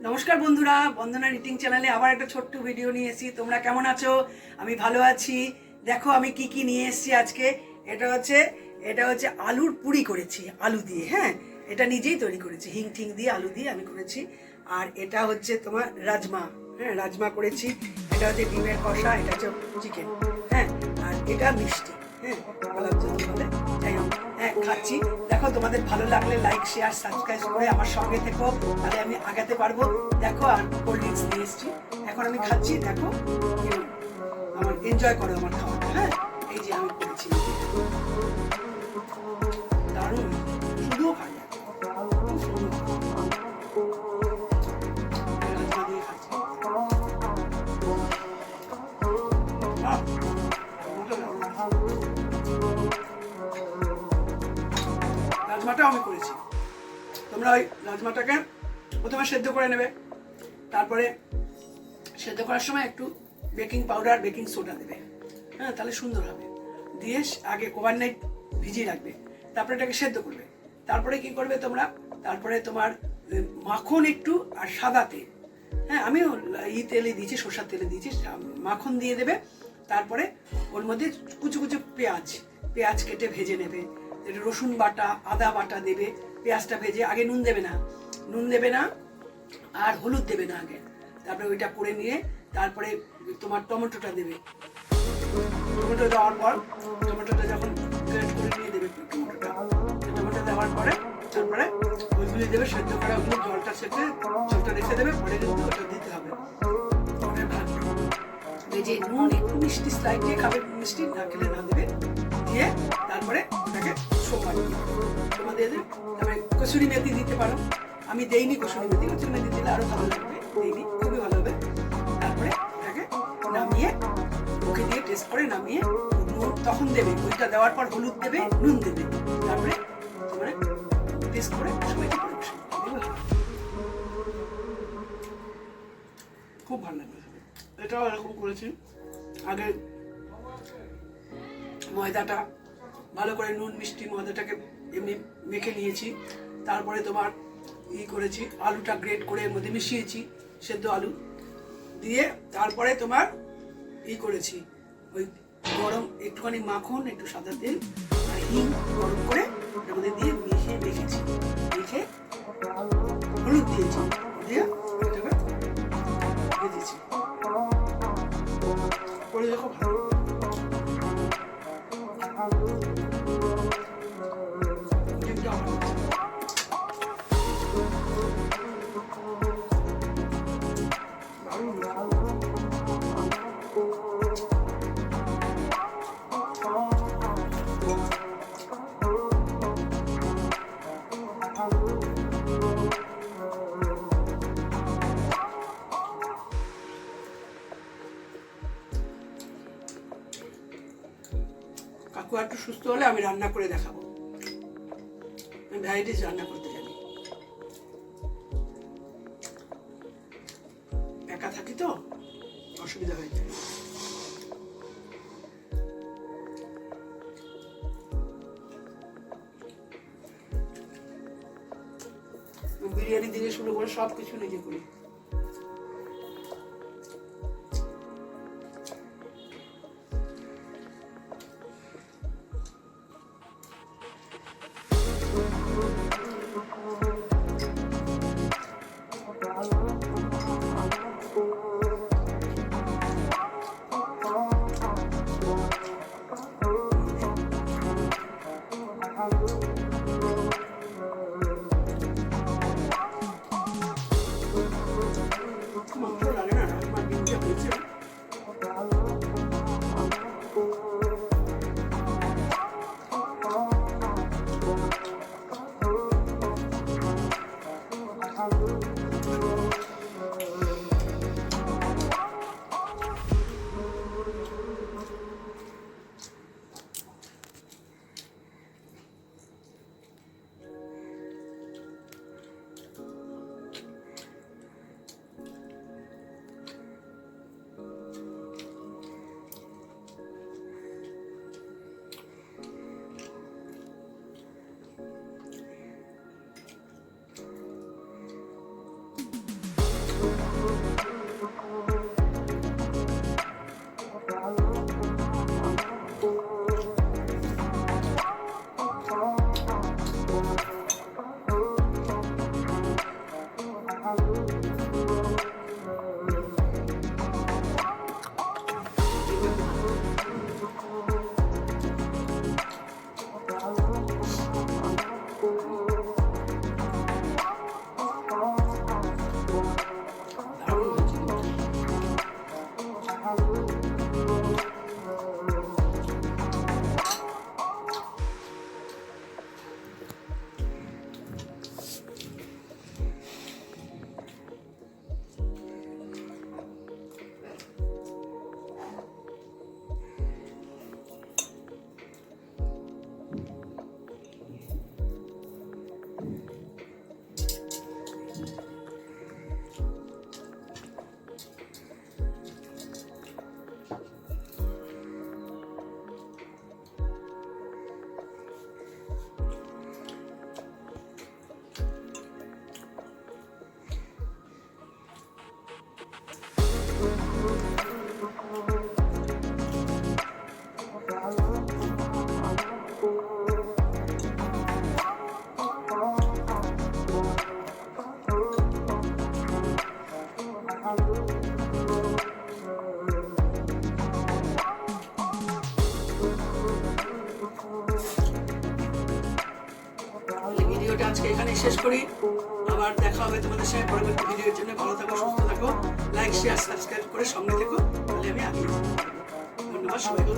নমস্কার বন্ধুরা, বন্দনা ইটিং চ্যানেলে আবার একটা ছোট্ট ভিডিও নিয়ে এসেছি। তোমরা কেমন আছো? আমি ভালো আছি। দেখো আমি কি কি নিয়ে এসেছি আজকে। এটা হচ্ছে আলুর পুরি করেছি, আলু দিয়ে। হ্যাঁ, এটা নিজেই তৈরি করেছি, হিং টিং দিয়ে আলু দিয়ে আমি করেছি। আর এটা হচ্ছে তোমার রাজমা। হ্যাঁ, রাজমা করেছি। এটা হচ্ছে ডিমের কষা, এটা হচ্ছে চিকেন। হ্যাঁ, আর এটা মিষ্টি। হ্যাঁ, গোলাপ জামুন বলে। যাই হোক, হ্যাঁ খাচ্ছি। দেখো, তোমাদের ভালো লাগলে লাইক শেয়ার সাবস্ক্রাইব করে আমার সঙ্গে থেকো, তাহলে আমি আগাতে পারবো। দেখো, আর কোল্ড ড্রিঙ্কস নিয়ে এসেছি, এখন আমি খাচ্ছি। দেখো, আমার এনজয় করো আমার খাওয়াটা। হ্যাঁ, এই যে আমি করেছি, দারুণ, শুধুও খাই না, রাজমা দিয়ে খাচ্ছি। রাজমাটাও আমি করেছি। তোমরা ওই রাজমাটাকে প্রথমে সেদ্ধ করে নেবে, তারপরে সেদ্ধ করার সময় একটু বেকিং পাউডার, বেকিং সোডা দেবে। হ্যাঁ, তাহলে সুন্দর হবে। দিয়ে আগে ওভারনাইট ভিজিয়ে রাখবে, তারপরে এটাকে সেদ্ধ করবে। তারপরে কি করবে তোমরা, তারপরে তোমার মাখন একটু আর সাদা তেল। হ্যাঁ, আমিও তেলে দিয়েছি, সরষের তেলে দিয়েছি, মাখন দিয়ে দেবে। তারপরে ওর মধ্যে কুচু কুচু পেঁয়াজ কেটে ভেজে নেবে। রসুন বাটা, আদা বাটা দেবে। পেঁয়াজটা ভেজে, আগে নুন দেবে না আর হলুদ দেবে না আগে। তারপরে ওইটা করে নিয়ে তারপরে তোমার টমেটোটা দেবে। টমেটো দেওয়ার পর, টমেটোটা যখন গ্রেট করে নিয়ে দেবে, টমেটো দেওয়ার পরে তারপরে ওইগুলি দেবে, সেদ্ধ করা ওগুলো জলটা রেখে দেবে। পরে কিন্তু ওটা দিতে হবে। যে নুন একটু মিষ্টি স্লাইড দিয়ে খাবে, মিষ্টি না খেলে না দেবে। দিয়ে তারপরে ওটাকে সোমবার তোমাদের তারপরে কসুরি মেথি দিতে পারো। আমি দেইনি কসুরি মেথি দিলে আরো ভালো লাগবে, দেইনি, খুবই ভালো হবে। তারপরে এটাকে নামিয়ে মুখে দিয়ে টেস্ট করে নামিয়ে নুন তখন দেবে। ওইটা দেওয়ার পর হলুদ দেবে, নুন দেবে। তারপরে তোমরা টেস্ট করে সবাইকে পরিবেশন করবে। খুব ভালো লাগবে। এটাও এরকম করেছি। আগে ময়দাটা ভালো করে নুন মিষ্টি ময়দাটাকে এমনি মেখে নিয়েছি। তারপরে তোমার করেছি, আলুটা গ্রেট করে এর মধ্যে মিশিয়েছি, সেদ্ধ আলু দিয়ে। তারপরে তোমার করেছি, ওই গরম একটুখানি মাখন, একটু সাদা তেল আর হিং গরম করে এর মধ্যে দিয়ে মেখে রেখেছি। মেখে হলুদ দিয়েছি, দিয়ে এটাকে ভেজেছি। করে দেখো, ভালো। কাকু একটু সুস্থ হলে আমি রান্না করে দেখাবো। আমি ভ্যারাইটিস রান্না করতে জানি। একা থাকি তো অসুবিধা হয়ে যায়। বিরিয়ানি থেকে শুরু করে সব কিছু নিজে করি। ভিডিওটা আজকে এখানেই শেষ করি। আবার দেখা হবে তোমাদের সঙ্গে পরবর্তী ভিডিওর জন্য। ভালো থাকো, সুস্থ থাকো, লাইক শেয়ার সাবস্ক্রাইব করে সঙ্গে থেকো, তাহলে আমি আগিয়ে যাবো। ধন্যবাদ সবাইকে।